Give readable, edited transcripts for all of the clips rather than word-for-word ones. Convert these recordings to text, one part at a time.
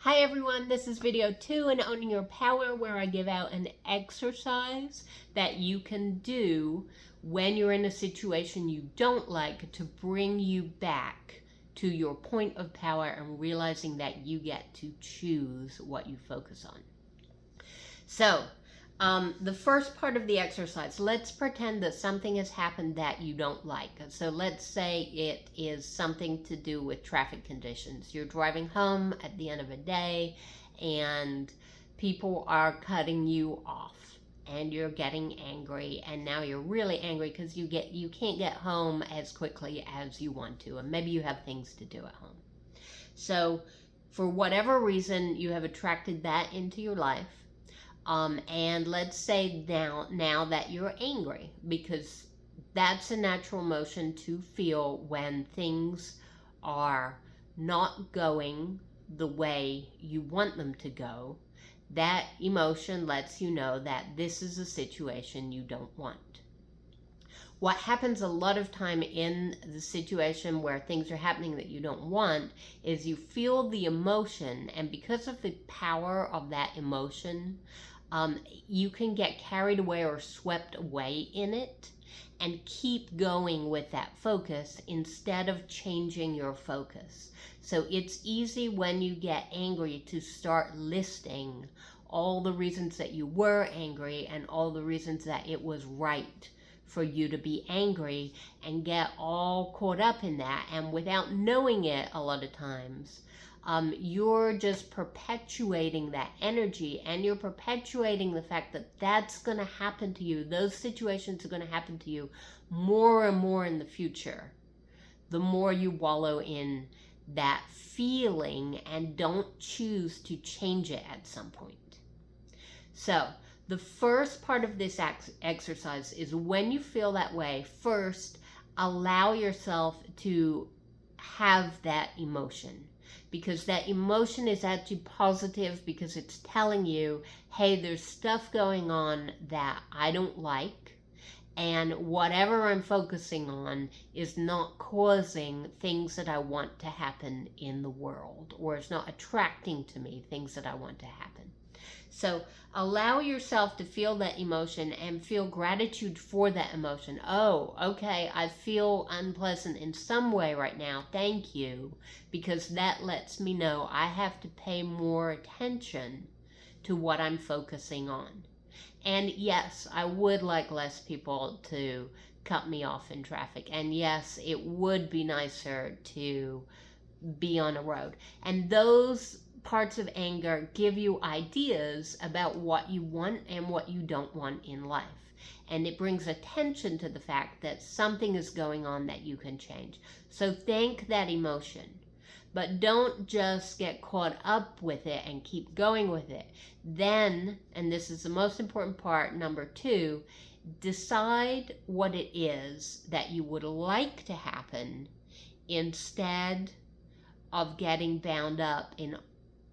Hi everyone, this is video 2 in Owning Your Power, where I give out an exercise that you can do when you're in a situation you don't like to bring you back to your point of power and realizing that you get to choose what you focus on. So, the first part of the exercise, let's pretend that something has happened that you don't like. So let's say it is something to do with traffic conditions. You're driving home at the end of a day and people are cutting you off and you're getting angry, and now you're really angry because you can't get home as quickly as you want to, and maybe you have things to do at home. So for whatever reason, you have attracted that into your life. And let's say now that you're angry, because that's a natural emotion to feel when things are not going the way you want them to go. That emotion lets you know that this is a situation you don't want. What happens a lot of time in the situation where things are happening that you don't want is you feel the emotion, and because of the power of that emotion, you can get carried away or swept away in it and keep going with that focus instead of changing your focus. So it's easy when you get angry to start listing all the reasons that you were angry and all the reasons that it was right for you to be angry, and get all caught up in that. And without knowing it, a lot of times, you're just perpetuating that energy, and you're perpetuating the fact that that's going to happen to you. Those situations are going to happen to you more and more in the future, the more you wallow in that feeling and don't choose to change it at some point. So the first part of this exercise is, when you feel that way, first allow yourself to have that emotion, because that emotion is actually positive, because it's telling you, hey, there's stuff going on that I don't like, and whatever I'm focusing on is not causing things that I want to happen in the world, or it's not attracting to me things that I want to happen. So allow yourself to feel that emotion and feel gratitude for that emotion. Oh, okay, I feel unpleasant in some way right now. Thank you, because that lets me know I have to pay more attention to what I'm focusing on. And yes, I would like less people to cut me off in traffic. And yes, it would be nicer to be on a road. And those parts of anger give you ideas about what you want and what you don't want in life. And it brings attention to the fact that something is going on that you can change. So thank that emotion, but don't just get caught up with it and keep going with it. Then, and this is the most important part, number 2, decide what it is that you would like to happen instead of getting bound up in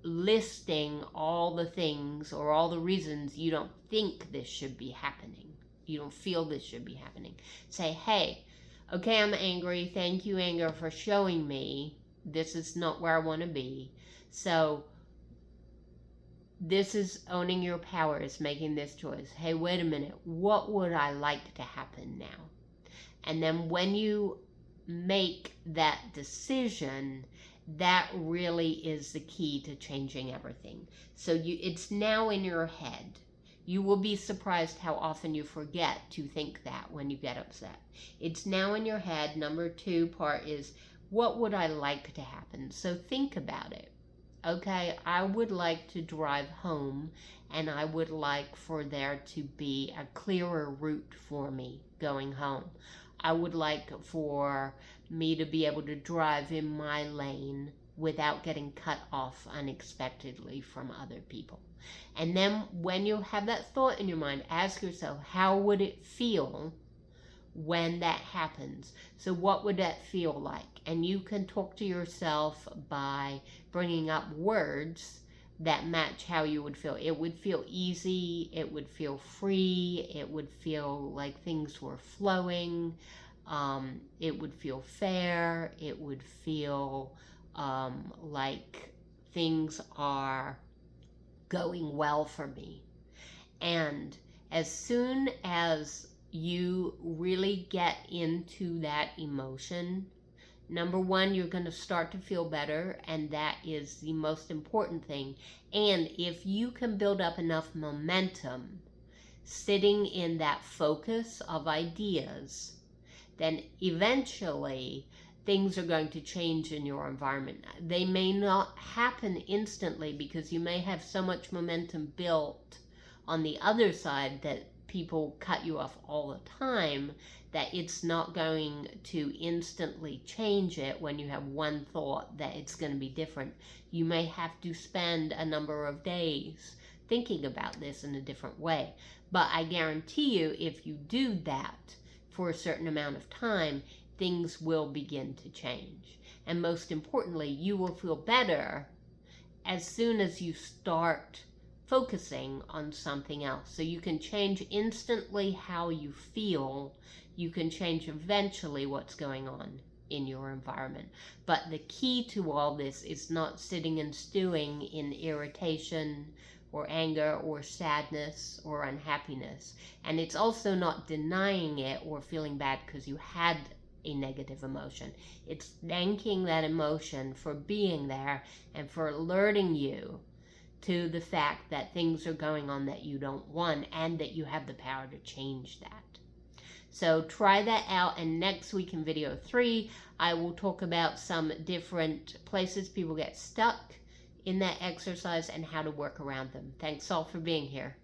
listing all the things or all the reasons you don't think this should be happening. You don't feel this should be happening. Say, hey, okay, I'm angry. Thank you, anger, for showing me this is not where I want to be. So this is owning your power, is making this choice. Hey, wait a minute. What would I like to happen now? And then when you make that decision, that really is the key to changing everything. So it's now in your head. You will be surprised how often you forget to think that when you get upset. It's now in your head. Number 2 part is, what would I like to happen? So think about it. Okay, I would like to drive home, and I would like for there to be a clearer route for me going home. I would like for me to be able to drive in my lane without getting cut off unexpectedly from other people. And then when you have that thought in your mind, ask yourself, how would it feel when that happens? So what would that feel like? And you can talk to yourself by bringing up words that match how you would feel. It would feel easy, it would feel free, it would feel like things were flowing, it would feel fair, it would feel like things are going well for me. And as soon as you really get into that emotion, number one, you're going to start to feel better, and that is the most important thing. And if you can build up enough momentum sitting in that focus of ideas, then eventually things are going to change in your environment. They may not happen instantly because you may have so much momentum built on the other side that people cut you off all the time that it's not going to instantly change it when you have one thought that it's going to be different. You may have to spend a number of days thinking about this in a different way. But I guarantee you, if you do that for a certain amount of time, things will begin to change. And most importantly, you will feel better as soon as you start focusing on something else. So you can change instantly how you feel. You can change eventually what's going on in your environment. But the key to all this is not sitting and stewing in irritation or anger or sadness or unhappiness. And it's also not denying it or feeling bad because you had a negative emotion. It's thanking that emotion for being there and for alerting you to the fact that things are going on that you don't want and that you have the power to change that. So try that out, and next week in video 3, I will talk about some different places people get stuck in that exercise and how to work around them. Thanks all for being here.